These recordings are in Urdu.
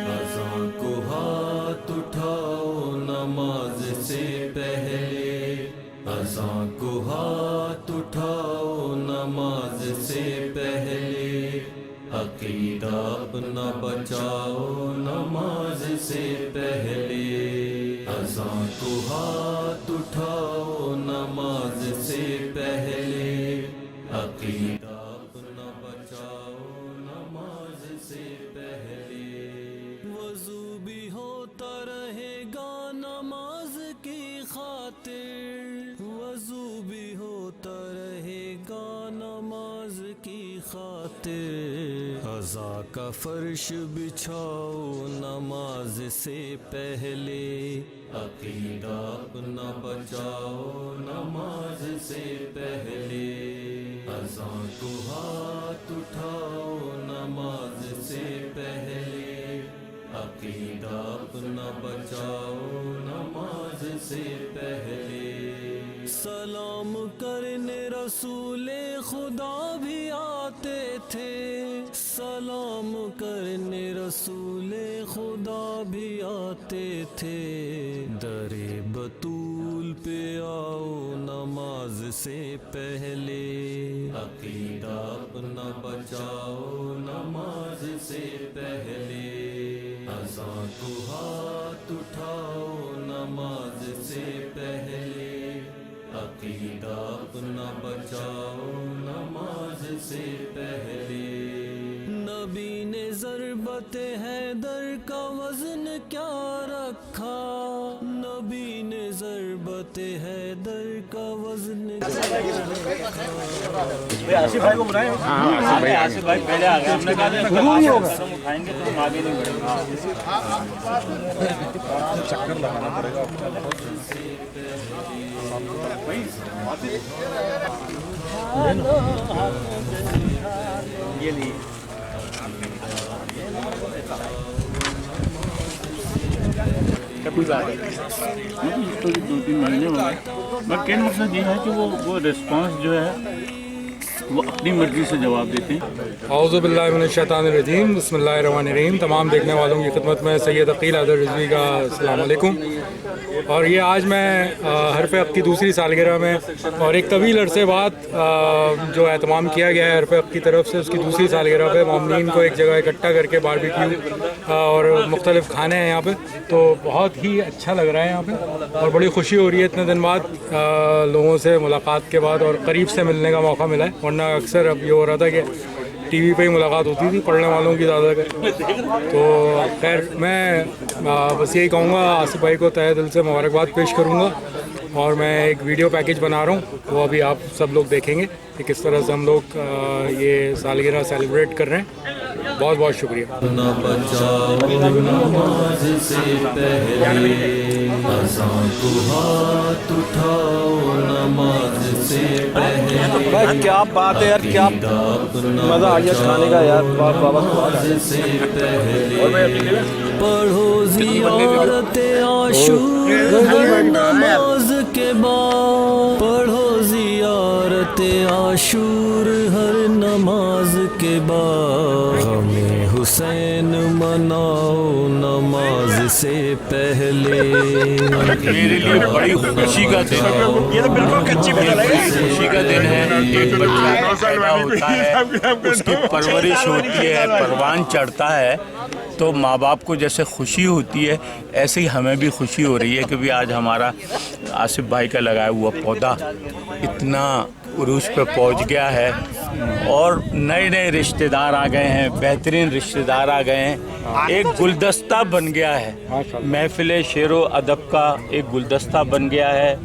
اذان کو ہاتھ اٹھاؤ نماز سے پہلے، اذان کو ہاتھ اٹھاؤ نماز سے پہلے، عقیدہ اپنا بچاؤ نماز سے پہلے، اذان کو ہاتھ اٹھاؤ نماز سے پہلے، عقیدہ اپنا بچاؤ نماز سے پہلے۔ وضو بھی ہوتا رہے گا نماز کی خاطر، وضو بھی ہوتا رہے گا نماز کی خاطر، قضا کا فرش بچھاؤ نماز سے پہلے، عقیدہ اپنا بچاؤ نماز سے پہلے، اذان کو ہاتھ اٹھاؤ نماز سے پہلے، عقیدہ اپنا بچاؤ نماز سے پہلے۔ سلام کرنے رسول خدا بھی آتے تھے، سلام کرنے رسول خدا بھی آتے تھے، در بطول پہ آؤ نماز سے پہلے، عقیدہ اپنا بچاؤ نماز سے پہلے، اذان کو ہاتھ اٹھاؤ نماز سے پہلے، عقیدہ اپنا بچاؤ نماز سے پہلے۔ نبی نے ضربت حیدر کا وزن کیا رکھا، نبی نے ضربت حیدر کا وزن آصف بھائی کو بلائیں۔ آصف بھائی پہلے آ گئے، ہم نے کہا قدم اٹھائیں گے تو ہم آگے نہیں بڑھیں گے۔ چکر لگانا پڑے گا یہ لیے کوئی بات نہیں، تو 2-3 مہینے ہو گئے۔ بٹ کہنے مقصد یہ ہے کہ وہ ریسپانس جو ہے وہ اپنی مرضی سے جواب دیتے ہیں۔ اعوذ باللہ من الشیطان الرجیم، بسم اللہ الرحمن الرحیم۔ تمام دیکھنے والوں کی خدمت میں سید عقیل حیدر رضوی کا السلام علیکم۔ اور یہ آج میں حرف حق کی دوسری سالگرہ میں، اور ایک طویل عرصے بعد جو اہتمام کیا گیا ہے حرف حق کی طرف سے، اس کی دوسری سالگرہ پہ مومنین کو ایک جگہ اکٹھا کر کے باربیکیو اور مختلف کھانے ہیں یہاں پہ، تو بہت ہی اچھا لگ رہا ہے یہاں پہ، اور بڑی خوشی ہو رہی ہے اتنے دن بعد لوگوں سے ملاقات کے بعد، اور قریب سے ملنے کا موقع ملا ہے، ورنہ اکثر اب یہ ہو رہا تھا کہ ٹی وی پہ ہی ملاقات ہوتی تھی پڑھنے والوں کی زیادہ کر۔ تو خیر میں بس یہی کہوں گا، آصف بھائی کو تہہ دل سے مبارکباد پیش کروں گا، اور میں ایک ویڈیو پیکیج بنا رہا ہوں، وہ ابھی آپ سب لوگ دیکھیں گے کہ کس طرح سے ہم لوگ یہ سالگرہ سیلیبریٹ کر رہے ہیں۔ بہت بہت شکریہ۔ اپنا بچاؤ نماز سے پہلے، اذان کو ہاتھ اٹھاؤ نماز سے پہلے، کیا بات ہے یار، کیا مزہ آ گیا کھانے کا یار، نماز سے پہلے، پڑھو زیارت عاشور نماز کے بعد، پڑھو زیارت عاشور ہر نماز کے بعد، ہمیں حسین مناؤ نماز سے پہلے، میرے لیے بڑی خوشی کا دن ہے، خوشی کا دن ہے۔ ایک بچہ پیدا ہوتا ہے، اس کی پرورش ہوتی ہے، پروان چڑھتا ہے، تو ماں باپ کو جیسے خوشی ہوتی ہے ایسے ہی ہمیں بھی خوشی ہو رہی ہے کہ بھی آج ہمارا آصف بھائی کا لگایا ہوا پودا اتنا عروج پہ پہنچ گیا ہے، اور نئے نئے رشتہ دار آ گئے ہیں، بہترین رشتہ دار آ گئے ہیں، ایک گلدستہ بن گیا ہے، محفل شعر و ادب کا ایک گلدستہ بن گیا ہے،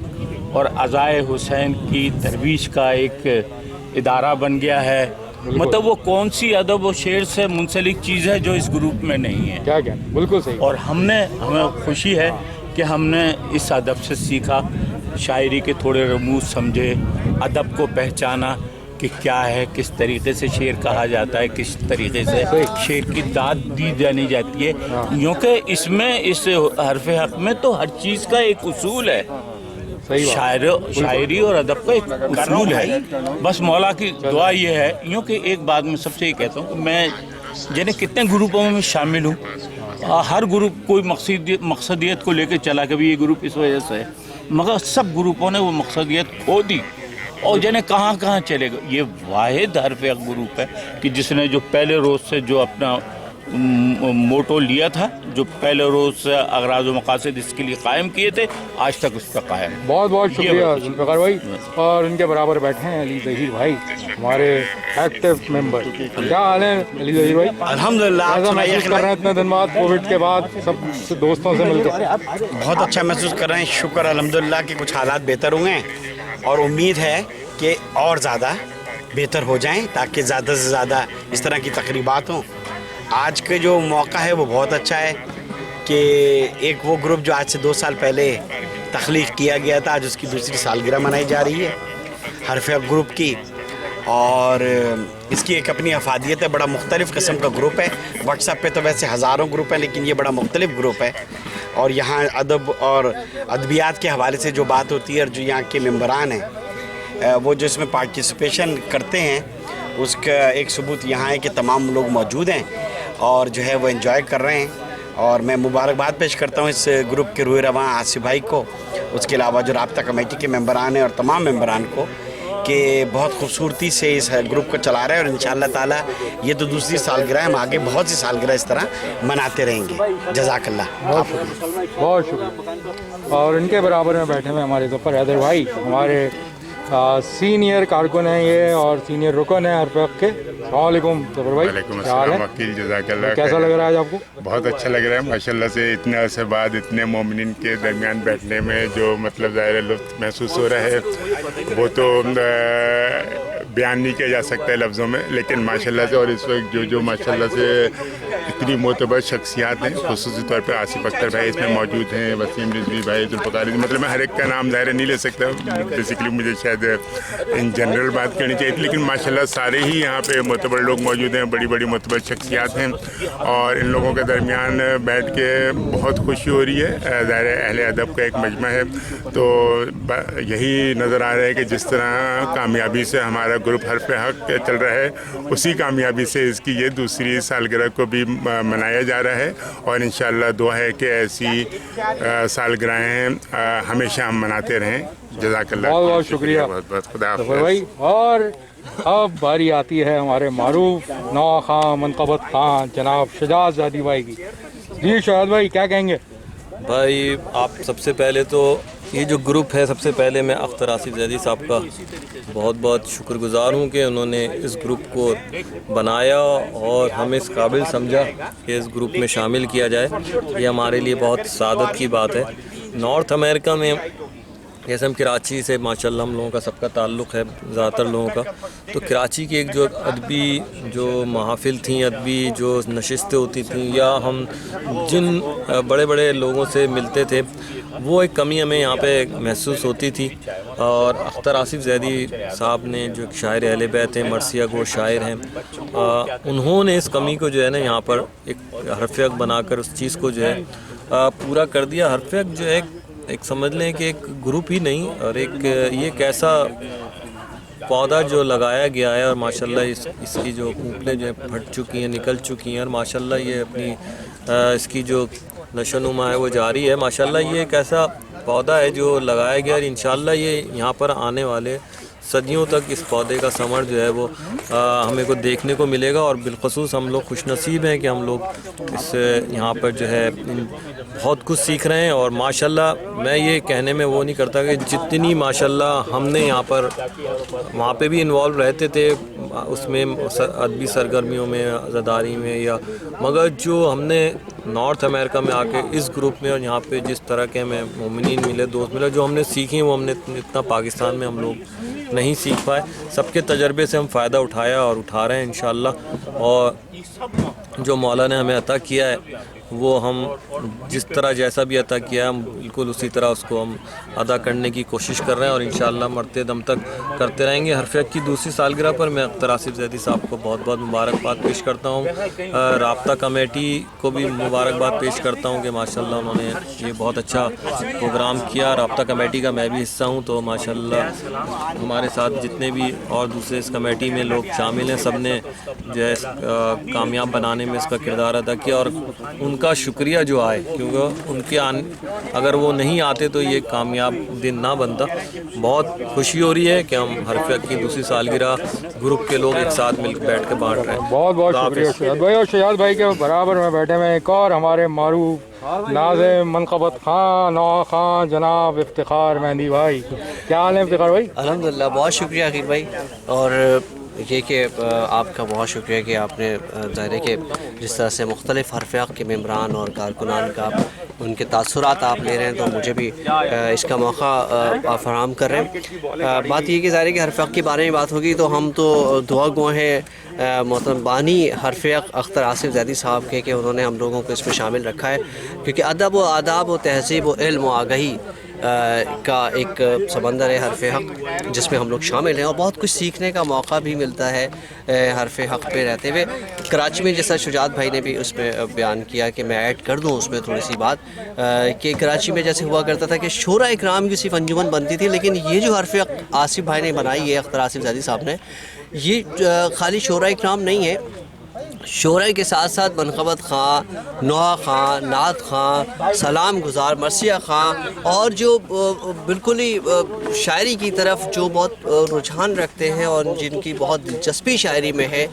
اور عزائے حسین کی ترویج کا ایک ادارہ بن گیا ہے۔ مطلب وہ کون سی ادب و شعر سے منسلک چیز ہے جو اس گروپ میں نہیں ہے؟ کیا بالکل صحیح۔ اور ہمیں خوشی ہے کہ ہم نے اس ادب سے سیکھا، شاعری کے تھوڑے رموز سمجھے، ادب کو پہچانا، کہ کیا ہے, کس طریقے سے شعر کہا جاتا ہے, کس طریقے سے شعر کی داد دی جانی جاتی ہے, کیونکہ اس میں اس حرف حق میں تو ہر چیز کا ایک اصول ہے, شاعری اور ادب کا ایک اصول ہے. بس مولا کی دعا یہ ہے, یوں کہ ایک بات میں سب سے یہ کہتا ہوں کہ میں جنہیں کتنے گروپوں میں شامل ہوں, ہر گروپ کوئی مقصدیت کو لے کے چلا, کبھی یہ گروپ اس وجہ سے ہے, مگر سب گروپوں نے وہ مقصدیت کھو دی اور جنہیں کہاں کہاں چلے گا. یہ واحد حرف حق گروپ ہے کہ جس نے جو پہلے روز سے جو اپنا موٹو لیا تھا, جو پہلے روز سے اغراض و مقاصد اس کے لیے قائم کیے تھے, آج تک اس پہ قائم. بہت بہت شکریہ ذوالفقار بھائی. اور ان کے برابر بیٹھے ہیں علی ظہیر بھائی, ہمارے ایکٹیو ممبر. کیا حال ہے علی ظہیر بھائی؟ الحمدللہ. ایسا محسوس کر رہے ہیں اتنے دن بعد کووڈ کے بعد سب دوستوں سے مل کر؟ بہت اچھا محسوس کر رہے ہیں, شکر الحمدللہ کہ کچھ حالات بہتر ہوئے ہیں, اور امید ہے کہ اور زیادہ بہتر ہو جائیں تاکہ زیادہ سے زیادہ اس طرح کی تقریبات ہوں. آج کا جو موقع ہے وہ بہت اچھا ہے کہ ایک وہ گروپ جو آج سے 2 سال پہلے تخلیق کیا گیا تھا, آج اس کی دوسری سالگرہ منائی جا رہی ہے حرف حق گروپ کی, اور اس کی ایک اپنی افادیت ہے. بڑا مختلف قسم کا گروپ ہے. واٹس ایپ پہ تو ویسے ہزاروں گروپ ہیں, لیکن یہ بڑا مختلف گروپ ہے, اور یہاں ادب اور ادبیات کے حوالے سے جو بات ہوتی ہے, اور جو یہاں کے ممبران ہیں وہ جو اس میں پارٹیسپیشن کرتے ہیں, اس کا ایک ثبوت یہاں ہے کہ تمام لوگ موجود ہیں اور جو ہے وہ انجوائے کر رہے ہیں. اور میں مبارکباد پیش کرتا ہوں اس گروپ کے روح رواں آصف بھائی کو, اس کے علاوہ جو رابطہ کمیٹی کے ممبران ہیں اور تمام ممبران کو, کہ بہت خوبصورتی سے اس گروپ کو چلا رہے ہیں. اور انشاءاللہ تعالیٰ یہ تو دوسری سالگرہ ہے, ہم آگے بہت سی سالگرہ اس طرح مناتے رہیں گے. جزاک اللہ. بہت شکریہ, بہت شکریہ. اور ان کے برابر میں بیٹھے ہوئے ہمارے ظفر حیدر بھائی, ہمارے سینئر کارکن ہیں یہ اور سینئر رکن ہیں حرف حق کے. السلام علیکم ظفر بھائی. وعلیکم السلام وکیل, جزاک اللہ. کیسا لگ رہا ہے آج آپ کو؟ بہت اچھا لگ رہا ہے ماشاءاللہ سے. اتنے عرصے بعد اتنے مومنین کے درمیان بیٹھنے میں جو مطلب ظاہر لطف محسوس ہو رہا ہے وہ تو بیان نہیں کیا جا سکتا ہے لفظوں میں, لیکن ماشاءاللہ سے. اور اس وقت جو ماشاءاللہ سے اتنی معتبر شخصیات ہیں, خصوصی طور پہ آصف اختر بھائی اس میں موجود ہیں, وسیم رضوی بھائی, ذوالفقار, مطلب میں ہر ایک کا نام ظاہر نہیں لے سکتا, بیسیکلی مجھے شاید ان جنرل بات کرنی چاہیے تھی, لیکن ماشاءاللہ سارے ہی یہاں پہ معتبر لوگ موجود ہیں, بڑی بڑی معتبر شخصیات ہیں, اور ان لوگوں کے درمیان بیٹھ کے بہت خوشی ہو رہی ہے. ظاہر اہل ادب کا ایک مجمع ہے, تو یہی نظر آ رہا ہے کہ جس طرح کامیابی سے ہمارا گروپ حرف حق چل رہا ہے, اسی کامیابی سے اس کی یہ دوسری سالگرہ کو بھی منایا جا رہا ہے. اور انشاءاللہ دعا ہے کہ ایسی سالگرہیں ہمیشہ ہم مناتے رہیں. جزاک اللہ. بہت بہت شکریہ خدا ظفر بھائی. اور اب باری آتی ہے ہمارے معروف نواخواں منقبت خان جناب شجاعت زادی بھائی کی. جی شجاعت بھائی کیا کہیں گے؟ بھائی آپ سب سے پہلے تو یہ جو گروپ ہے, سب سے پہلے میں اختر آصف زیدی صاحب کا بہت بہت شکر گزار ہوں کہ انہوں نے اس گروپ کو بنایا اور ہمیں اس قابل سمجھا کہ اس گروپ میں شامل کیا جائے. یہ ہمارے لیے بہت سعادت کی بات ہے. نارتھ امریکہ میں جیسے ہم کراچی سے ماشاءاللہ ہم لوگوں کا سب کا تعلق ہے, زیادہ تر لوگوں کا, تو کراچی کی ایک جو ادبی جو محافل تھیں, ادبی جو نشستیں ہوتی تھیں, یا ہم جن بڑے بڑے لوگوں سے ملتے تھے, وہ ایک کمی ہمیں یہاں پہ محسوس ہوتی تھی. اور اختر آصف زیدی صاحب نے جو ایک شاعر اہل بیت ہیں, مرثیہ گو شاعر ہیں, انہوں نے اس کمی کو جو ہے نا یہاں پر ایک حرف حق بنا کر اس چیز کو جو ہے پورا کر دیا. حرف حق جو ہے ایک سمجھ لیں کہ ایک گروپ ہی نہیں, اور ایک یہ ایک ایسا پودا جو لگایا گیا ہے, اور ماشاءاللہ اس کی جو پھوپلیں جو ہیں پھٹ چکی ہیں, نکل چکی ہیں, اور ماشاءاللہ یہ اپنی اس کی جو نشو نما ہے وہ جاری ہے. ماشاءاللہ یہ ایک ایسا پودا ہے جو لگایا گیا, اور انشاءاللہ یہ یہاں پر آنے والے صدیوں تک اس پودے کا ثمر جو ہے وہ ہمیں کو دیکھنے کو ملے گا. اور بالخصوص ہم لوگ خوش نصیب ہیں کہ ہم لوگ اس یہاں پر جو ہے بہت کچھ سیکھ رہے ہیں. اور ماشاءاللہ میں یہ کہنے میں وہ نہیں کرتا کہ جتنی ماشاءاللہ ہم نے یہاں پر وہاں پہ بھی انوالو رہتے تھے اس میں ادبی سرگرمیوں میں, عزاداری میں, یا مگر جو ہم نے نارتھ امریکہ میں آ کے اس گروپ میں اور یہاں پہ جس طرح کے ہمیں مومنین ملے, دوست ملے, جو ہم نے سیکھی وہ ہم نے اتنا پاکستان میں ہم لوگ نہیں سیکھ پائے. سب کے تجربے سے ہم فائدہ اٹھایا اور اٹھا رہے ہیں انشاءاللہ. اور جو مولا نے ہمیں عطا کیا ہے وہ ہم جس طرح جیسا بھی عطا کیا ہے ہم بالکل اسی طرح اس کو ہم ادا کرنے کی کوشش کر رہے ہیں اور انشاءاللہ مرتے دم تک کرتے رہیں گے۔ حرفیق کی دوسری سالگرہ پر میں اختر آصف زیدی صاحب کو بہت بہت مبارکباد پیش کرتا ہوں، رابطہ کمیٹی کو بھی مبارکباد پیش کرتا ہوں کہ ماشاءاللہ انہوں نے یہ بہت اچھا پروگرام کیا۔ رابطہ کمیٹی کا میں بھی حصہ ہوں، تو ماشاءاللہ ہمارے ساتھ جتنے بھی اور دوسرے اس کمیٹی میں لوگ شامل ہیں سب نے جو ہے کامیاب بنانے میں اس کا کردار ادا کیا، اور ان کا شکریہ جو آئے، کیونکہ ان کے اگر وہ نہیں آتے تو یہ کامیاب دن نہ بنتا۔ بہت خوشی ہو رہی ہے کہ ہم حرفیق کی دوسری سالگرہ گروپ کے لوگ ایک ساتھ مل بیٹھ کے بانٹ رہے ہیں۔ بہت بہت شکریہ شہزاد بھائی، اور شہزاد بھائی کے برابر میں بیٹھے ہوئے ایک اور ہمارے معروف ناظم منقبت خان نوا خان جناب افتخار مہندی بھائی، کیا حال ہے افتخار بھائی؟ الحمدللہ، بہت شکریہ عقیل بھائی، اور یہ کہ آپ کا بہت شکریہ کہ آپ نے ظاہر ہے کہ جس طرح سے مختلف حرفیق کے ممبران اور کارکنان کا ان کے تاثرات آپ لے رہے ہیں، تو مجھے بھی اس کا موقع فراہم کر رہے ہیں۔ بات یہ کہ ظاہر ہے کہ حرفیق کے بارے میں بات ہوگی تو ہم تو دعا گو ہیں محترم بانی حرفیق اختر آصف زیدی صاحب کے کہ انہوں نے ہم لوگوں کو اس میں شامل رکھا ہے، کیونکہ ادب و آداب و تہذیب و علم و آگہی کا ایک سمندر ہے حرف حق، جس میں ہم لوگ شامل ہیں اور بہت کچھ سیکھنے کا موقع بھی ملتا ہے حرف حق پہ رہتے ہوئے۔ کراچی میں جیسا شجاعت بھائی نے بھی اس میں بیان کیا کہ میں ایڈ کر دوں اس میں تھوڑی سی بات، کہ کراچی میں جیسے ہوا کرتا تھا کہ شورا اکرام کی صرف انجمن بنتی تھی، لیکن یہ جو حرف آصف بھائی نے بنائی ہے اختر آصف زیدی صاحب نے، یہ خالی شورا اکرام نہیں ہے، شورا کے ساتھ ساتھ منقبت خاں، نوحہ خاں، نعت خاں، سلام گزار، مرثیہ خاں، اور جو بالکل ہی شاعری کی طرف جو بہت رجحان رکھتے ہیں اور جن کی بہت دلچسپی شاعری میں ہے،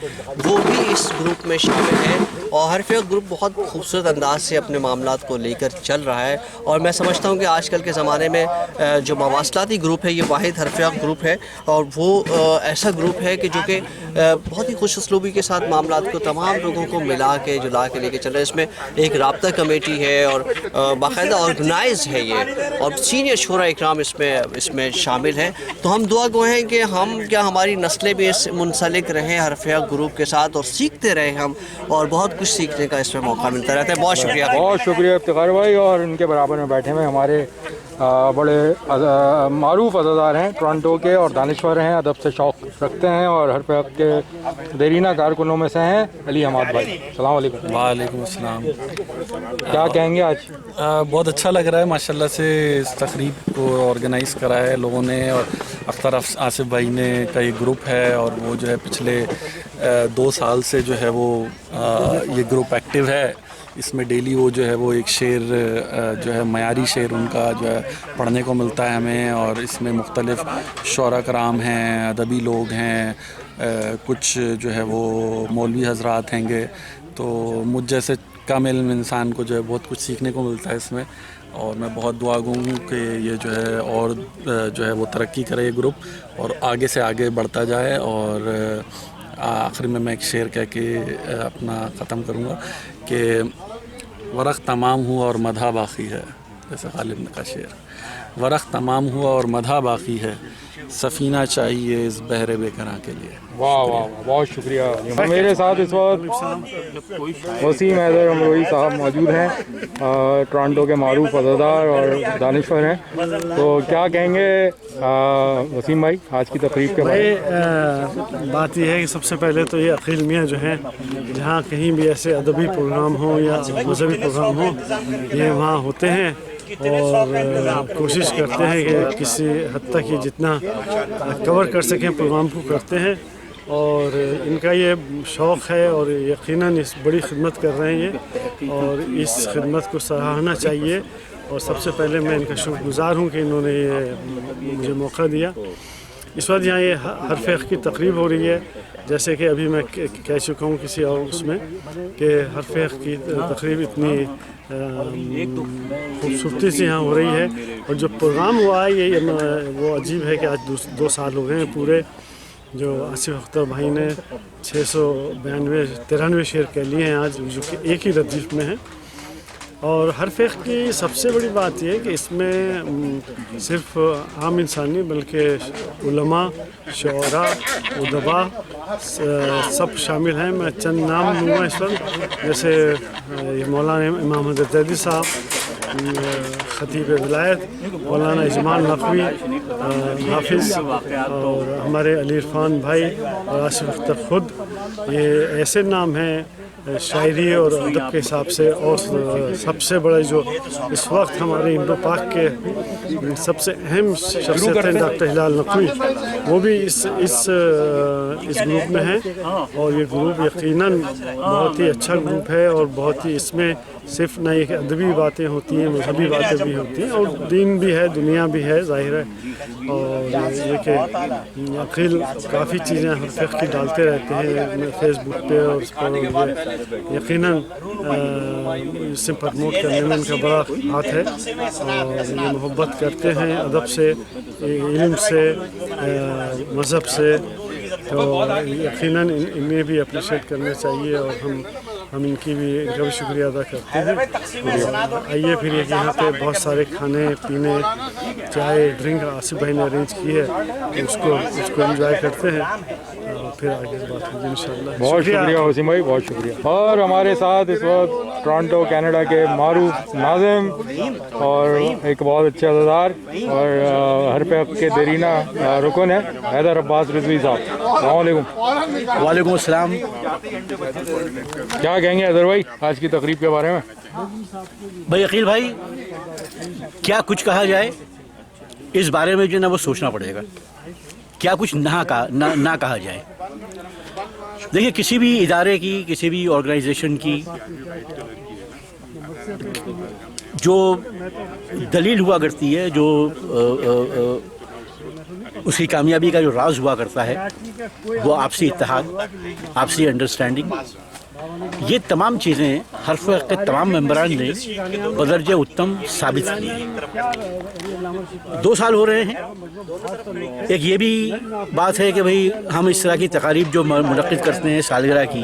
وہ بھی اس گروپ میں شامل ہیں، اور حرفیق گروپ بہت خوبصورت انداز سے اپنے معاملات کو لے کر چل رہا ہے۔ اور میں سمجھتا ہوں کہ آج کل کے زمانے میں جو مواصلاتی گروپ ہے یہ واحد حرفیق گروپ ہے، اور وہ ایسا گروپ ہے کہ جو کہ بہت ہی خوش اسلوبی کے ساتھ معاملات کو تمام لوگوں کو ملا کے جلا کے لے کے چل رہے ہیں۔ اس میں ایک رابطہ کمیٹی ہے اور باقاعدہ آرگنائز ہے یہ، اور سینئر شورا اکرام اس میں شامل ہیں، تو ہم دعا گو ہیں کہ ہماری نسلیں بھی اس منسلک رہیں حرفیق گروپ کے ساتھ اور سیکھتے رہیں ہم، اور بہت کچھ سیکھنے کا اس میں موقع ملتا رہتا ہے۔ بہت شکریہ، بہت شکریہ افتخار بھائی، اور ان کے برابر میں بیٹھے ہوئے ہمارے بڑے معروف اداکار ہیں ٹورانٹو کے اور دانشور ہیں، ادب سے شوق رکھتے ہیں اور حرفیق کے دیرینہ کارکنوں میں سے ہیں، علی حماد بھائی، السلام علیکم۔ وعلیکم السلام۔ کیا کہیں گے آج؟ بہت اچھا لگ رہا ہے ماشاءاللہ سے، اس تقریب کو آرگنائز کرا ہے لوگوں نے، اور اختر آصف بھائی نے کا یہ گروپ ہے، اور وہ جو ہے پچھلے 2 سال سے جو ہے وہ یہ گروپ ایکٹیو ہے۔ اس میں ڈیلی وہ جو ہے وہ ایک شعر جو ہے معیاری شعر ان کا جو ہے پڑھنے کو ملتا ہے ہمیں، اور اس میں مختلف شعراء کرام ہیں، ادبی لوگ ہیں، کچھ جو ہے وہ مولوی حضرات ہیں گے، تو مجھ جیسے کم علم انسان کو جو ہے بہت کچھ سیکھنے کو ملتا ہے اس میں، اور میں بہت دعا گو ہوں کہ یہ جو ہے اور جو ہے وہ ترقی کرے یہ گروپ اور آگے سے آگے بڑھتا جائے۔ اور آخر میں ایک شعر کہہ کے اپنا ختم کروں گا کہ ورق تمام ہوا اور مدح باقی ہے، جیسے غالب کا شعر، ورق تمام ہوا اور مدح باقی ہے، سفینہ چاہیے اس بحر بے گناہ کے لیے۔ واہ واہ، بہت شکریہ۔ میرے ساتھ اس وقت وسیم حیدر امروہی صاحب موجود ہیں، ٹورانٹو کے معروف اداکار اور دانشور ہیں، تو کیا کہیں گے وسیم بھائی آج کی تقریب کے بارے میں؟ بات یہ ہے کہ سب سے پہلے تو یہ عقیل میاں جو ہیں، جہاں کہیں بھی ایسے ادبی پروگرام ہوں یا مذہبی پروگرام ہوں، یہ وہاں ہوتے ہیں اور کوشش کرتے ہیں کہ کسی حد تک یہ جتنا کور کر سکیں پروگرام کو کرتے ہیں، اور ان کا یہ شوق ہے اور یقیناً اس بڑی خدمت کر رہے ہیں یہ، اور اس خدمت کو سراہنا چاہیے، اور سب سے پہلے میں ان کا شکر گزار ہوں کہ انہوں نے یہ مجھے موقع دیا۔ اس وقت یہاں یہ حرفیق کی تقریب ہو رہی ہے، جیسے کہ ابھی میں کہہ چکا ہوں کسی اور اس میں کہ حرفیق کی تقریب اتنی خوبصورتی سے یہاں ہو رہی ہے، اور جو پروگرام ہوا ہے یہ وہ عجیب ہے کہ آج 2 سال ہو گئے ہیں پورے، جو آصف اختر بھائی نے 693 شعر کہہ لیے ہیں آج، جو کہ ایک ہی ردیف میں ہیں، اور ہر فقہ کی سب سے بڑی بات یہ ہے کہ اس میں صرف عام انسان نہیں بلکہ علماء، شعراء، ادباء سب شامل ہیں. میں چند نام لوں گا اس وقت، جیسے مولانا امام حضرت زیدی صاحب، خطیب ولایت مولانا اجمال نقوی حافظ، اور ہمارے علی عرفان بھائی اور آصف اختر خود. یہ ایسے نام ہیں شاعری اور ادب کے حساب سے. اور سب سے بڑا جو اس وقت ہمارے ہندو پاک کے سب سے اہم شخصیت ہیں ڈاکٹر ہلال نقوی، وہ بھی اس گروپ میں ہیں. اور یہ گروپ یقیناً بہت ہی اچھا گروپ ہے، اور بہت ہی اس میں صرف نہ ایک ادبی باتیں ہوتی ہیں، مذہبی باتیں بھی ہوتی ہیں، اور دین بھی ہے، دنیا بھی ہے، ظاہر ہے. اور یہ کہ عقیل کافی چیزیں ہر فقہ کی ڈالتے رہتے ہیں فیس بک پہ، اور اس پر یقیناً اسے پروموٹ کرنے میں ان کا بڑا ہاتھ ہے. اور یہ محبت کرتے ہیں ادب سے، علم سے، مذہب سے. تو یقیناً انہیں بھی اپریشیٹ کرنا چاہیے، اور ہم ان کا بھی شکریہ ادا کرتے ہیں. آئیے پھر یہاں پہ بہت سارے کھانے پینے، چائے، ڈرنک آصف بھائی نے ارینج کی ہے، اس کو انجوائے کرتے ہیں، اور پھر آگے بات ہوگی انشاءاللہ. بہت شکریہ وسیم بھائی، بہت شکریہ. اور ہمارے ساتھ اس وقت ٹورانٹو کینیڈا کے معروف ناظم اور ایک بہت اچھے عزادار اور ہر فقہ کے دیرینہ رکن ہے حیدر عباس رضوی صاحب. السلام علیکم. وعلیکم السلام. کیا کہیں گے حیدر بھائی آج کی تقریب کے بارے میں؟ بھائی عقیل بھائی، کیا کچھ کہا جائے اس بارے میں جو نا وہ سوچنا پڑے گا، کیا کچھ نہ کہا جائے. دیکھیے، کسی بھی ادارے کی، کسی بھی آرگنائزیشن کی جو دلیل ہوا کرتی ہے، جو اس کی کامیابی کا جو راز ہوا کرتا ہے، وہ آپسی اتحاد، آپسی انڈرسٹینڈنگ. یہ تمام چیزیں ہر فقہ کے تمام ممبران نے بدرجہ اتم ثابت کی ہیں. 2 سال ہو رہے ہیں. ایک یہ بھی بات ہے کہ بھئی ہم اس طرح کی تقاریب جو منعقد کرتے ہیں سالگرہ کی،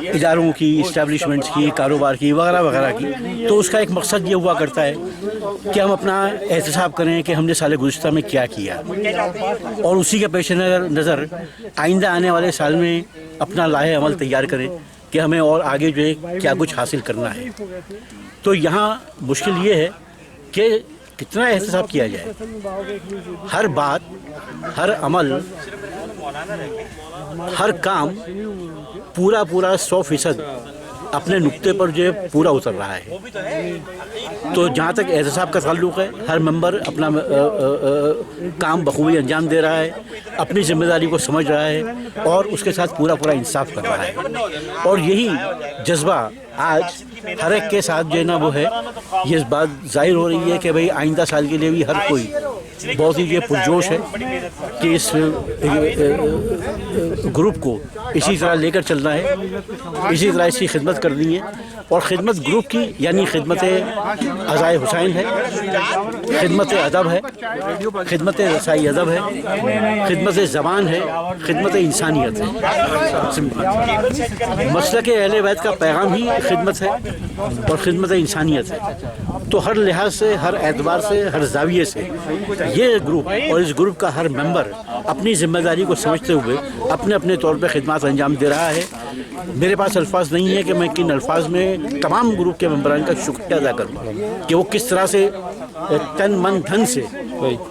اداروں کی، اسٹیبلشمنٹس کی، کاروبار کی، وغیرہ وغیرہ کی، تو اس کا ایک مقصد یہ ہوا کرتا ہے کہ ہم اپنا احتساب کریں کہ ہم نے سال گزشتہ میں کیا کیا، اور اسی کے پیش نظر آئندہ آنے والے سال میں اپنا لاہے عمل تیار کریں کہ ہمیں اور آگے جو ہے کیا کچھ حاصل کرنا ہے. تو یہاں مشکل یہ ہے کہ کتنا احتساب کیا جائے. ہر بات، ہر عمل، ہر کام پورا 100% اپنے نقطے پر جو ہے پورا اتر رہا ہے. تو جہاں تک احتساب کا تعلق ہے، ہر ممبر اپنا کام بخوبی انجام دے رہا ہے، اپنی ذمہ داری کو سمجھ رہا ہے، اور اس کے ساتھ پورا انصاف کر رہا ہے. اور یہی جذبہ آج ہر ایک کے ساتھ جو ہے نا وہ ہے. یہ بات ظاہر ہو رہی ہے کہ بھئی آئندہ سال کے لیے بھی ہر کوئی بہت ہی پرجوش ہے کہ اس گروپ کو اسی طرح لے کر چلنا ہے، اسی طرح اس کی خدمت کرنی ہے. اور خدمت گروپ کی یعنی خدمت عزائے حسین ہے، خدمت ادب ہے، خدمت رسائی ادب ہے، خدمت زبان ہے، خدمت انسانیت ہے. مسلک اہل بیت کا پیغام ہی خدمت ہے اور خدمت انسانیت ہے. تو ہر لحاظ سے، ہر اعتبار سے، ہر زاویے سے یہ گروپ اور اس گروپ کا ہر ممبر اپنی ذمہ داری کو سمجھتے ہوئے اپنے طور پہ خدمات انجام دے رہا ہے. میرے پاس الفاظ نہیں ہے کہ میں کن الفاظ میں تمام گروپ کے ممبران کا شکریہ ادا کروں کہ وہ کس طرح سے تن من دھن سے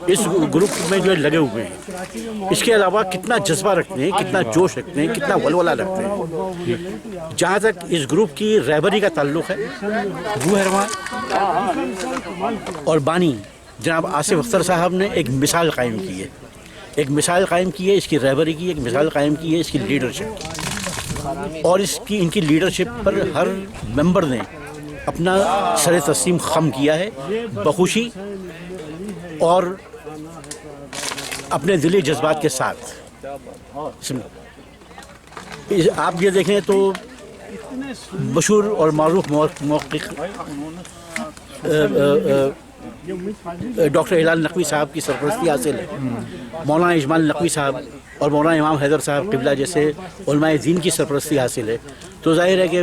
اس گروپ میں جو لگے ہوئے ہیں. اس کے علاوہ کتنا جذبہ رکھتے ہیں، کتنا جوش رکھتے ہیں، کتنا ولولہ رکھتے ہیں. جہاں تک اس گروپ کی رہبری کا تعلق ہے، روح رواں اور بانی جناب آصف اختر صاحب نے ایک مثال قائم کی ہے، اس کی رہبری کی، ایک مثال قائم کی ہے اس کی لیڈرشپ کی. اور ان کی لیڈرشپ پر ہر ممبر نے اپنا سر تسلیم خم کیا ہے بخوشی اور اپنے دلی جذبات کے ساتھ. آپ یہ دیکھیں تو مشہور اور معروف محقق ڈاکٹر ہلال نقوی صاحب کی سرپرستی حاصل ہے، مولانا اجمال نقوی صاحب اور مولانا امام حیدر صاحب قبلہ جیسے علماء دین کی سرپرستی حاصل ہے. تو ظاہر ہے کہ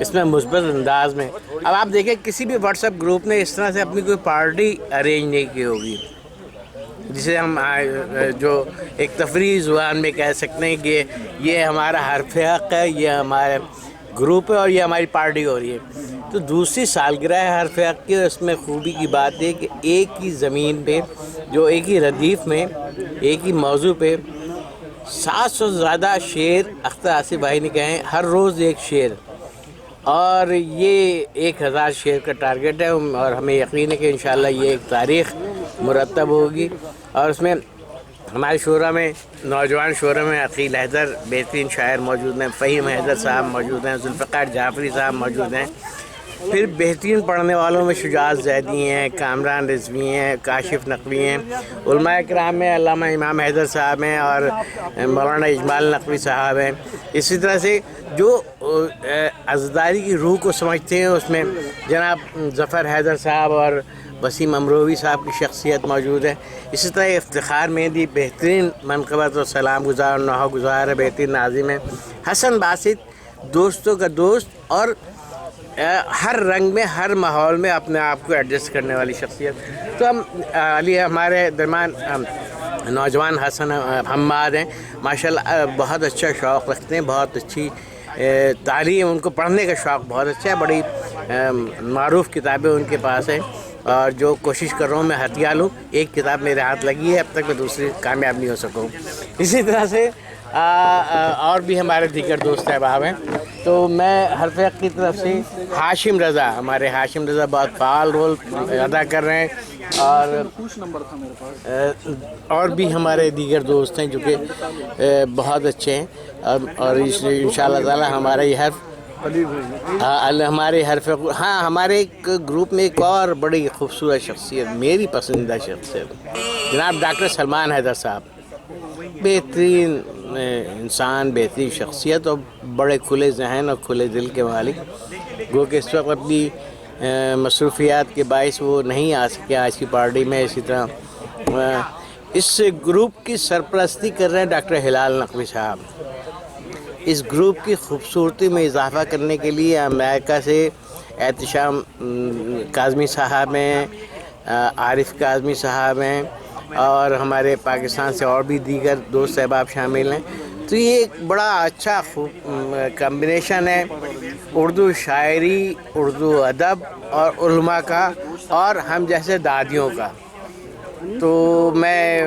اس میں مثبت انداز میں. اب آپ دیکھیں کسی بھی واٹس ایپ گروپ نے اس طرح سے اپنی کوئی پارٹی ارینج نہیں کی ہوگی جسے ہم جو ایک تفریحی زبان میں کہہ سکتے ہیں کہ یہ ہمارا حرف حق ہے, یہ ہمارا گروپ ہے اور یہ ہماری پارٹی ہو رہی ہے. تو دوسری سالگرہ ہے حرف حق کی, اس میں خوبی کی بات ہے کہ ایک ہی زمین پہ, جو ایک ہی ردیف میں, ایک ہی موضوع پہ 700 سے زیادہ شعر اختر آصف بھائی نے کہے ہیں, ہر روز ایک شعر, اور یہ 1000 شعر کا ٹارگیٹ ہے, اور ہمیں یقین ہے کہ انشاءاللہ یہ ایک تاریخ مرتب ہوگی. اور اس میں ہمارے شعرا میں, نوجوان شعرا میں عقیل حیدر بہترین شاعر موجود ہیں, فہیم حیدر صاحب موجود ہیں, ذوالفقار جعفری صاحب موجود ہیں. پھر بہترین پڑھنے والوں میں شجاعت زیدی ہیں, کامران رضوی ہیں, کاشف نقوی ہیں. علماء کرام میں علامہ امام حیدر صاحب ہیں اور مولانا اجمال نقوی صاحب ہیں. اسی طرح سے جو عزاداری کی روح کو سمجھتے ہیں اس میں جناب ظفر حیدر صاحب اور وسیم امروی صاحب کی شخصیت موجود ہے. اسی طرح افتخار مہندی بہترین منقبت و سلام گزار اور نحو گزار ہے, بہترین ناظم ہے. حسن باسط دوستوں کا دوست اور ہر رنگ میں, ہر ماحول میں اپنے آپ کو ایڈجسٹ کرنے والی شخصیت. تو ہم علی ہمارے درمیان نوجوان حسن حماد ہیں, ماشاءاللہ بہت اچھا شوق رکھتے ہیں, بہت اچھی تعلیم, ان کو پڑھنے کا شوق بہت اچھا ہے, بڑی معروف کتابیں ان کے پاس ہیں, اور جو کوشش کر رہا ہوں میں ہتھیار لوں. ایک کتاب میرے ہاتھ لگی ہے, اب تک میں دوسری کامیاب نہیں ہو سکوں. اسی طرح سے اور بھی ہمارے دیگر دوست احباب ہیں. تو میں حرف حق کی طرف سے ہاشم رضا, ہمارے ہاشم رضا بہت فعال رول ادا کر رہے ہیں, اور بھی ہمارے دیگر دوست ہیں جو کہ بہت اچھے ہیں, اور انشاءاللہ تعالی ہمارا یہ حرف ہمارے حرف ہاں ہمارے ایک گروپ میں ایک اور بڑی خوبصورت شخصیت, میری پسندیدہ شخصیت جناب ڈاکٹر سلمان حیدر صاحب. بہترین انسان, بہترین شخصیت اور بڑے کھلے ذہن اور کھلے دل کے مالک. گو کہ اس وقت اپنی مصروفیات کے باعث وہ نہیں آ سکے آج کی پارٹی میں. اسی طرح اس گروپ کی سرپرستی کر رہے ہیں ڈاکٹر ہلال نقوی صاحب. اس گروپ کی خوبصورتی میں اضافہ کرنے کے لیے امریکہ سے احتشام کاظمی صاحب ہیں, عارف کاظمی صاحب ہیں, اور ہمارے پاکستان سے اور بھی دیگر دوست احباب شامل ہیں. تو یہ ایک بڑا اچھا کمبینیشن ہے اردو شاعری, اردو ادب اور علماء کا, اور ہم جیسے دادیوں کا. تو میں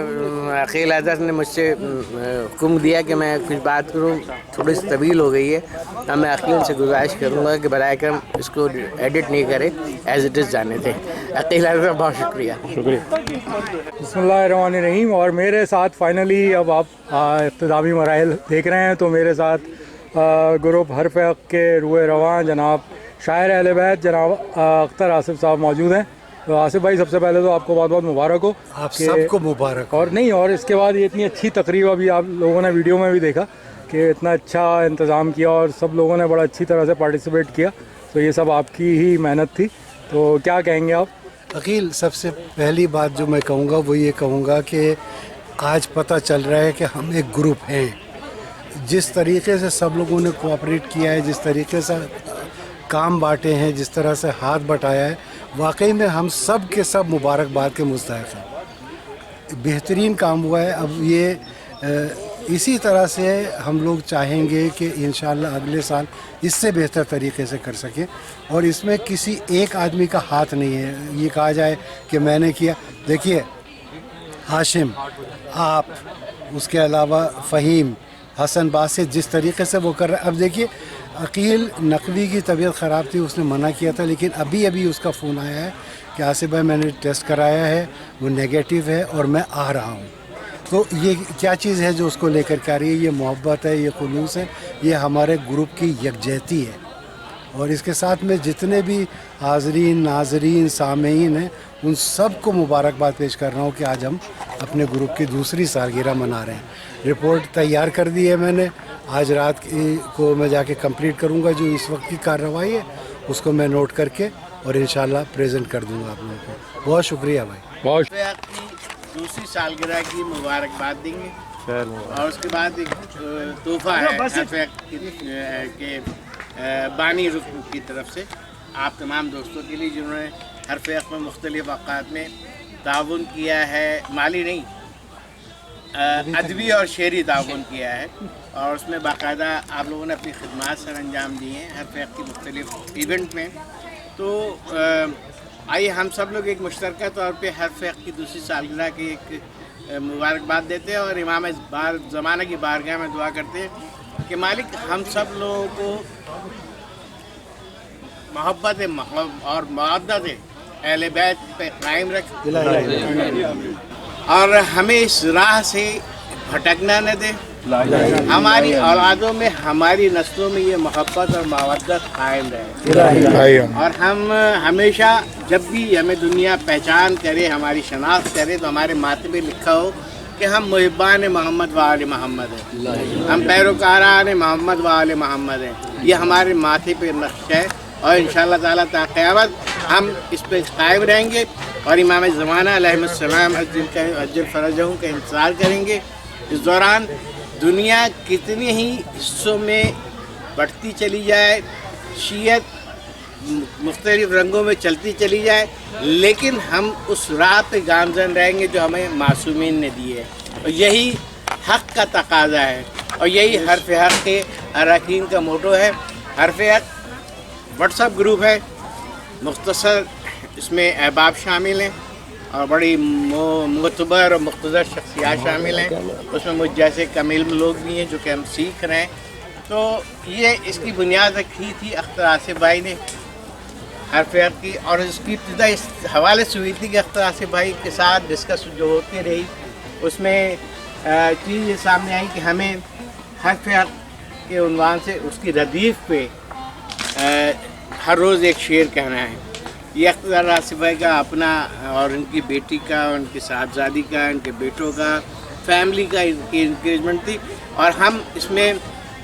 عقیل حیدر نے مجھ سے حکم دیا کہ میں کچھ بات کروں, تھوڑی سی طویل ہو گئی ہے. اب میں عقیل سے گزارش کروں گا کہ برائے کرم اس کو ایڈٹ نہیں کرے, ایز اٹ از جانے تھے. عقیل حیدر بہت شکریہ. بسم اللہ الرحمن الرحیم. اور میرے ساتھ فائنلی اب آپ اختتامی مراحل دیکھ رہے ہیں, تو میرے ساتھ گروپ حرف حق کے روح رواں جناب شاعر اہل بیت جناب اختر آصف صاحب موجود ہیں. تو آصف بھائی سب سے پہلے تو آپ کو بہت بہت مبارک ہو. آپ سب کو مبارک. اور نہیں, اور اس کے بعد یہ اتنی اچھی تقریب, ابھی آپ لوگوں نے ویڈیو میں بھی دیکھا کہ اتنا اچھا انتظام کیا اور سب لوگوں نے بڑا اچھی طرح سے پارٹیسپیٹ کیا, تو یہ سب آپ کی ہی محنت تھی. تو کیا کہیں گے آپ؟ عقیل, سب سے پہلی بات جو میں کہوں گا وہ یہ کہوں گا کہ آج پتہ چل رہا ہے کہ ہم ایک گروپ ہیں. جس طریقے سے سب لوگوں نے کوآپریٹ کیا ہے, جس طریقے سے کام بانٹے ہیں, جس طرح سے ہاتھ بٹایا ہے, واقعی میں ہم سب کے سب مبارکباد کے مستحق ہیں. بہترین کام ہوا ہے. اب یہ اسی طرح سے ہم لوگ چاہیں گے کہ انشاءاللہ اگلے سال اس سے بہتر طریقے سے کر سکیں, اور اس میں کسی ایک آدمی کا ہاتھ نہیں ہے. یہ کہا جائے کہ میں نے کیا, دیکھیے ہاشم, آپ, اس کے علاوہ فہیم, حسن باسط, جس طریقے سے وہ کر رہے ہیں. اب دیکھیے عقیل نقوی کی طبیعت خراب تھی, اس نے منع کیا تھا, لیکن ابھی اس کا فون آیا ہے کہ آصف بھائی میں نے ٹیسٹ کرایا ہے, وہ نیگیٹو ہے اور میں آ رہا ہوں. تو یہ کیا چیز ہے جو اس کو لے کر کے آ رہی ہے؟ یہ محبت ہے, یہ خلوص ہے, یہ ہمارے گروپ کی یکجہتی ہے. اور اس کے ساتھ میں جتنے بھی حاضرین, ناظرین, سامعین ہیں, ان سب کو مبارکباد پیش کر رہا ہوں کہ آج ہم اپنے گروپ کی دوسری سالگرہ منا رہے ہیں. رپورٹ تیار کر دی ہے میں نے, آج رات کو میں جا کے کمپلیٹ کروں گا. جو اس وقت کی کارروائی ہے اس کو میں نوٹ کر کے اور انشاءاللہ پریزنٹ کر دوں گا آپ لوگوں کو. بہت شکریہ بھائی. بہت دوسری سالگرہ کی مبارکباد دیں گے, اور اس کے بعد ایک تحفہ ہے کہ بانی رکن کی طرف سے آپ تمام دوستوں کے لیے جنہوں نے حرف حق میں مختلف اوقات میں تعاون کیا ہے، مالی نہیں ادبی اور شعری تعاون کیا ہے، اور اس میں باقاعدہ آپ لوگوں نے اپنی خدمات سر انجام دی ہیں حرف حق کی مختلف ایونٹ میں. تو آئیے ہم سب لوگ ایک مشترکہ طور پہ حرف حق کی دوسری سالگرہ کی ایک مبارکباد دیتے ہیں اور امام زمانہ کی بارگاہ میں دعا کرتے ہیں کہ مالک ہم سب لوگوں کو محبت اور معدت اہل بیت پہ قائم رکھ اور ہمیں اس راہ سے بھٹکنا نہ دے. ہماری اولادوں میں ہماری نسلوں میں یہ محبت اور مودت قائم رہے اور ہم ہمیشہ جب بھی ہمیں دنیا پہچان کرے، ہماری شناخت کرے، تو ہمارے ماتھے پہ لکھا ہو کہ ہم محبان محمد و آل محمد ہیں، ہم پیروکاران محمد و آل محمد ہیں. یہ ہمارے ماتھے پہ نقش ہے اور انشاءاللہ تعالیٰ تا قیامت ہم اس پہ قائم رہیں گے اور امام زمانہ علیہ السلام عجل فرجہ کا انتظار کریں گے. اس دوران دنیا کتنی ہی حصوں میں بڑھتی چلی جائے، شیعت مختلف رنگوں میں چلتی چلی جائے، لیکن ہم اس راہ پہ گامزن رہیں گے جو ہمیں معصومین نے دی ہے، اور یہی حق کا تقاضا ہے اور یہی حرف حق کے اراکین کا موٹو ہے. حرف حق واٹس ایپ گروپ ہے، مختصر اس میں احباب شامل ہیں اور بڑی معتبر اور مختصر شخصیات شامل ہیں. اس میں مجھ جیسے کم علم لوگ بھی ہیں جو کہ ہم سیکھ رہے ہیں. تو یہ اس کی بنیاد رکھی تھی اختر آصف بھائی نے حرف حق کی، اور اس کی ابتدا اس حوالے سے ہوئی تھی کہ اختر آصف بھائی کے ساتھ ڈسکس جو ہوتی رہی اس میں چیز یہ سامنے آئی کہ ہمیں حرف حق کے عنوان سے اس کی ردیف پہ ہر روز ایک شعر کہنا ہے. یہ اختر آصف بھائی کا اپنا اور ان کی بیٹی کا، ان کی صاحبزادی کا، ان کے بیٹوں کا، فیملی کا ان کی انکریجمنٹ تھی، اور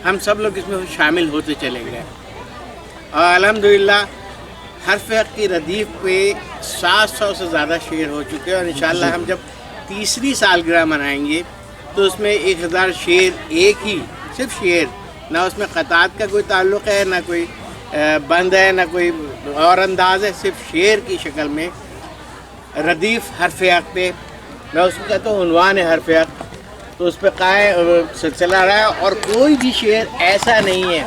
ہم سب لوگ اس میں شامل ہوتے چلے گئے. اور الحمدللہ حرف حق کی ردیف پہ 700 سے زیادہ شعر ہو چکے ہیں، اور انشاءاللہ ہم جب تیسری سالگرہ منائیں گے تو اس میں 1000 شعر، ایک ہی صرف شعر، نہ اس میں قطعات کا کوئی تعلق ہے، نہ کوئی بند ہے، نہ کوئی اور انداز ہے، صرف شعر کی شکل میں ردیف حرف حق پہ، میں اس کو کہتا ہوں عنوان ہے حرف حق، تو اس پہ قائم سلسلہ رہا ہے. اور کوئی بھی شعر ایسا نہیں ہے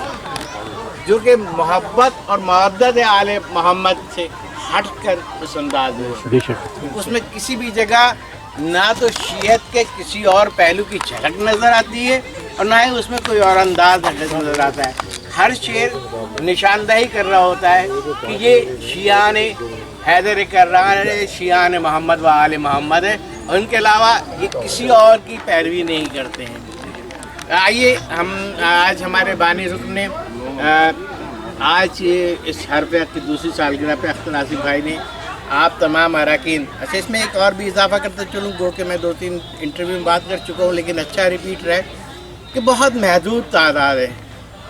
جو کہ محبت اور مودت آل محمد سے ہٹ کر اس انداز میں، اس میں کسی بھی جگہ نہ تو شیعت کے کسی اور پہلو کی جھلک نظر آتی ہے اور نہ ہی اس میں کوئی اور انداز نظر آتا ہے. ہر شعر نشاندہی کر رہا ہوتا ہے کہ یہ شیعان حیدر کرار ہے، شیعان محمد و آل محمد ہے، اور ان کے علاوہ یہ کسی اور کی پیروی نہیں کرتے ہیں. آئیے ہم آج ہمارے بانی رکن نے آج اس حرف حق کی دوسری سالگرہ پہ اختر آصف بھائی نے آپ تمام اراکین، اچھا اس میں ایک اور بھی اضافہ کرتے چلوں، گو کہ میں 2-3 انٹرویو میں بات کر چکا ہوں لیکن اچھا ریپیٹ رہے کہ بہت محدود تعداد ہے.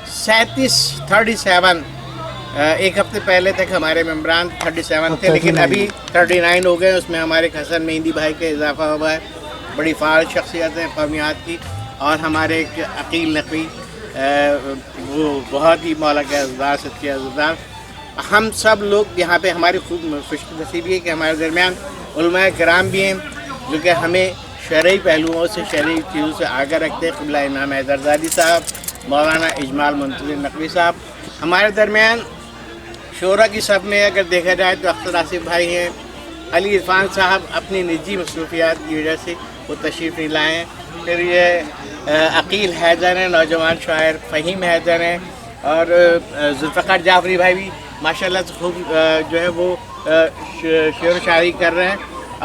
37 ایک ہفتے پہلے تک ہمارے ممبران 37 تھے، لیکن ابھی 39 ہو گئے. اس میں ہمارے حسن مہندی بھائی کا اضافہ ہوا ہے، بڑی فعال شخصیت ہے قومیات کی، اور ہمارے ایک عقیل نقوی، وہ بہت ہی مولا کے عزدار، سچے عزدار. ہم سب لوگ یہاں پہ ہماری خوب خوش نصیبی ہے کہ ہمارے درمیان علماء کرام بھی ہیں جو کہ ہمیں شرعی پہلوؤں سے، شرعی چیزوں سے آگاہ رکھتے ہیں. قبلہ امام حیدرزادی صاحب، مولانا اجمال منتظر نقوی صاحب. ہمارے درمیان شعراء کی صف میں اگر دیکھا جائے تو اختر آصف بھائی ہیں، علی عرفان صاحب اپنی نجی مصروفیات کی وجہ سے وہ تشریف نہیں لائے ہیں. پھر یہ عقیل حیدر ہیں، نوجوان شاعر فہیم حیدر ہیں، اور ذوالفقار جعفری بھائی بھی ماشاءاللہ سے خوب جو ہے وہ شعر و شاعری کر رہے ہیں،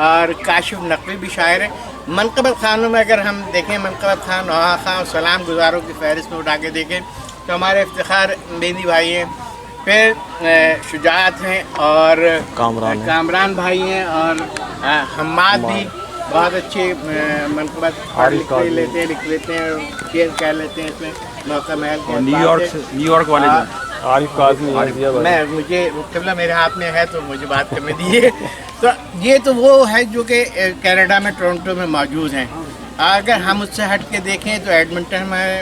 اور کاشف نقوی بھی شاعر ہیں. منقبت خانوں میں اگر ہم دیکھیں، منقبت خان، نوحہ خان اور سلام گزاروں کی فہرست میں اٹھا کے دیکھیں تو ہمارے افتخار مہندی بھائی ہیں، پھر شجاعت ہیں، اور کامران بھائی ہیں، اور حماد بھی بہت اچھے منقبت لکھ لیتے ہیں، شعر کہہ لیتے ہیں. اس میں موقع محل کے نیو یارک والے عارف کاظمی، مجھے قبلہ میرے ہاتھ میں ہے تو مجھے بات کرنے دیجیے. تو یہ تو وہ ہے جو کہ کینیڈا میں ٹورنٹو میں موجود ہیں. اگر ہم اس سے ہٹ کے دیکھیں تو ایڈمنٹن میں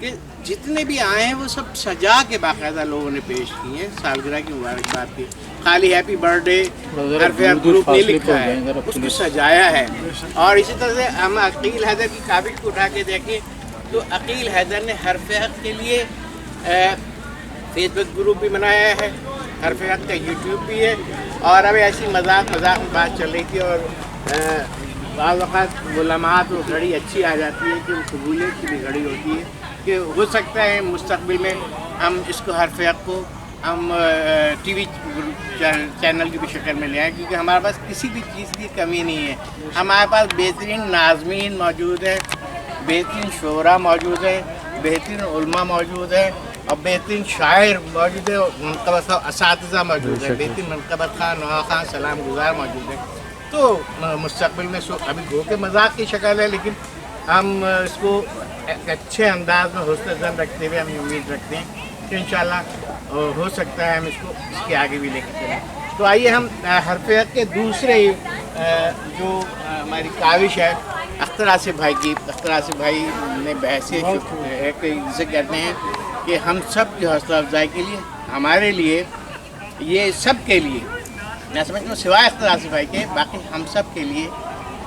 کہ جتنے بھی آئے ہیں وہ سب سجا کے باقاعدہ لوگوں نے پیش کی ہیں سالگرہ کی مبارکباد کی. خالی ہیپی برتھ ڈے حرف حق گروپ نہیں لکھا ہے, اس کو سجایا ہے. اور اسی طرح سے ہم عقیل حیدر کی کابل کو اٹھا کے دیکھیں تو عقیل حیدر نے حرف حق کے لیے فیس بک گروپ بھی بنایا ہے, حرف حق کا یوٹیوب بھی ہے. اور اب ایسی مذاق میں بات چل رہی تھی اور بعض اوقات وہ لمحات وہ گھڑی اچھی آ جاتی ہے کہ وہ قبولیت کی بھی گھڑی ہوتی ہے کہ ہو سکتا ہے مستقبل میں ہم اس کو حرف حق کو ہم ٹی وی چینل کی بھی شکل میں لے آئیں, کیونکہ ہمارے پاس کسی بھی چیز کی کمی نہیں ہے. ہمارے پاس بہترین ناظمین موجود ہیں, بہترین شعراء موجود ہیں, بہترین علماء موجود ہیں اور بہترین شاعر موجود ہے, منقبت اساتذہ موجود ہیں, بہترین منقبت خان نوا خان سلام گزار موجود ہیں. تو مستقبل میں ابھی گو کے مذاق کی شکل ہے, لیکن ہم اس کو ایک اچھے انداز میں حسن ظن رکھتے ہوئے ہم یہ امید رکھتے ہیں کہ انشاءاللہ ہو سکتا ہے ہم اس کو اس کے آگے بھی لے کے چلیں. تو آئیے ہم حرف حق کے دوسرے جو ہماری کاوش ہے اختر آصف بھائی کی. اختر آصف بھائی نے بحثیت اسے کہتے ہیں کہ ہم سب کی حوصلہ افزائی کے لیے, ہمارے لیے, یہ سب کے لیے, میں سمجھتا ہوں سوائے اختر آصف بھائی کے باقی ہم سب کے لیے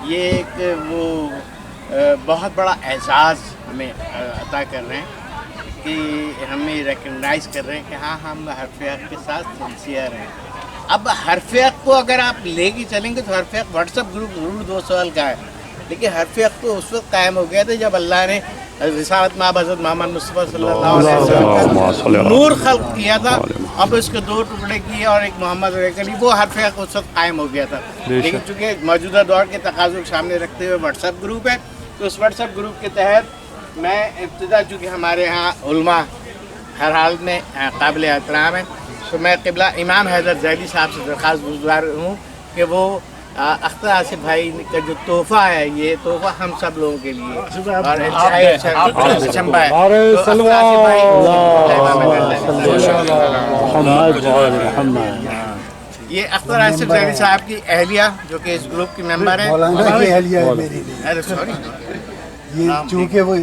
یہ ایک وہ بہت بڑا اعزاز ہمیں عطا کر رہے ہیں کہ ہمیں ریکگنائز کر رہے ہیں کہ ہاں ہم حرف حق کے ساتھ سنسیئر ہیں. اب حرف حق کو اگر آپ لے کے چلیں گے تو حرف حق واٹس ایپ گروپ ضرور 2 سال کا ہے, لیکن حرف حق تو اس وقت قائم ہو گیا تھا جب اللہ نے رسالت مآب حضرت محمد مصطفیٰ صلی اللہ علیہ وسلم نور خلق کیا تھا. اب اس کے 2 ٹکڑے کیے اور ایک محمد علی, وہ حرف حق اس وقت قائم ہو گیا تھا. لیکن چونکہ موجودہ دور کے تقاضوں کو سامنے رکھتے ہوئے واٹس ایپ گروپ ہے, تو اس واٹس ایپ گروپ کے تحت میں ابتدا چونکہ ہمارے ہاں علماء ہر حال میں قابل احترام ہیں, تو میں قبلہ امام حیدر زیدی صاحب سے درخواست گزار ہوں کہ وہ اختر آصف بھائی کا جو تحفہ ہے یہ تحفہ ہم سب لوگوں کے لیے اور چمبا ہے. یہ اختر آصف زیدی صاحب کی اہلیہ جو کہ اس گروپ کی ممبر ہیں. مولانا کی اہلیہ ہے میری یہ چونکہ وہ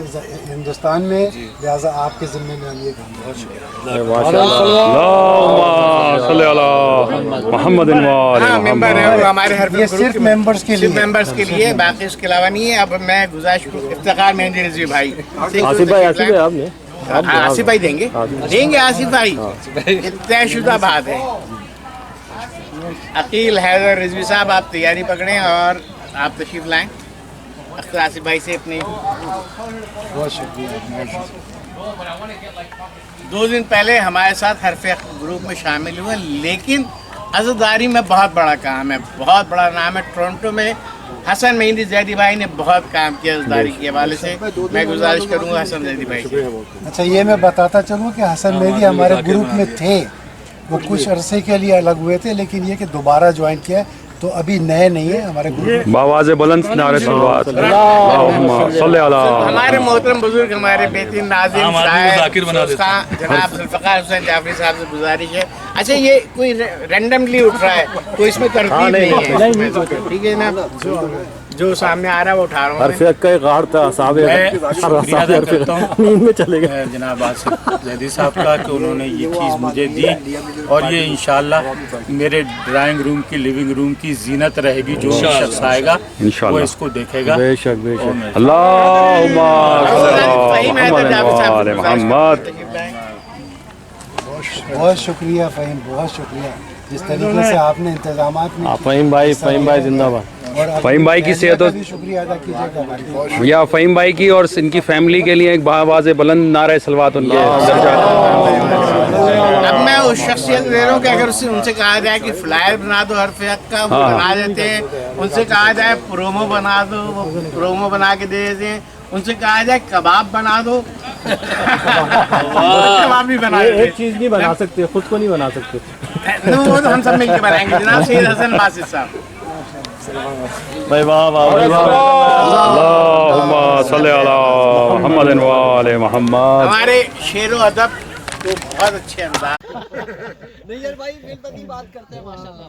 ہندوستان میں, لہٰذا آپ کے ذمہ میں ہم یہ ہمارے صرف ممبرس کے لیے, ممبرس کے لیے, باقی اس کے علاوہ نہیں ہے. اب میں گزارش افتخار مہندی رضوی بھائی, آصف بھائی دیں گے آصف بھائی, طے شدہ بات ہے. عقیل حیدر رضوی صاحب آپ تیاری پکڑیں اور آپ تشریف لائیں. اختر آصف بھائی سے اپنی بہت شکریہ. 2 دن پہلے ہمارے ساتھ حرف حق گروپ میں شامل ہوئے, لیکن عزاداری میں بہت بڑا کام ہے, بہت بڑا نام ہے. ٹورنٹو میں حسن مہندی زیدی بھائی نے بہت کام کیا عزاداری کے حوالے سے. میں گزارش کروں گا حسن زیدی بھائی سے. اچھا یہ میں بتاتا چلوں کہ حسن مہندی ہمارے گروپ میں تھے, وہ کچھ عرصے کے لیے الگ ہوئے تھے, لیکن یہ کہ دوبارہ جوائن کیا تو ابھی نئے نہیں ہیں ہمارے گروپ. باواز بلند نعرہ صلوات ہمارے محترم بزرگ, ہمارے بہترین ناظم شاعر جناب ذوالفقار حسین جعفری صاحب سے گزارش ہے. اچھا یہ کوئی رینڈملی اٹھ رہا ہے, تو اس میں ترتیب نہیں ہے, ٹھیک ہے نا, جو سامنے آ رہا ہے وہ اٹھا رہا ہوں. حرف حق کا ایک غار تھا صاحب, شکریہ ادا کرتا ہوں میں چلے گئے جناب آصف زیدی صاحب کا کہ انہوں نے یہ چیز مجھے دی, اور یہ انشاءاللہ میرے ڈرائنگ روم کی, لیونگ روم کی زینت رہے گی. جو شخص آئے گا وہ اس کو دیکھے گا. بے شک بے شک. اللہم صل علی محمد. بہت شکریہ فہیم, بہت شکریہ جس طریقے سے آپ نے انتظامات میں. فہیم بھائی زندہ باد. فہیم بھائی کی صحت و شکریہ ادا کیجیے گا ہماری, یا فہیم بھائی کی اور ان کی فیملی کے لیے ایک باواز بلند نعرہ صلوات ان کے. اب میں اس شخصیت دے رہا ہوں کہ اگر ان سے کہا جائے کہ فلائر بنا دو حرف حق کا, وہ بنا دیتے ہیں. ان سے کہا جائے پرومو بنا دو, وہ پرومو بنا کے دے دیتے ہیں. ان سے کہا جائے کباب بنا دو, کباب بھی بنا دیتے. ایک چیز نہیں بنا سکتے, خود کو نہیں بنا سکتے. وہ تو ہم سب مل کے بنائیں گے جناب سید حسن باسط صاحب. بھائی اللہم صلی علی محمد و آل محمد. ہمارے شعر و ادب کو بہت اچھے انداز. نیجر بھائی فیل پتی بات کرتے ہیں ماشاءاللہ.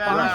5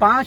5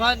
1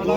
2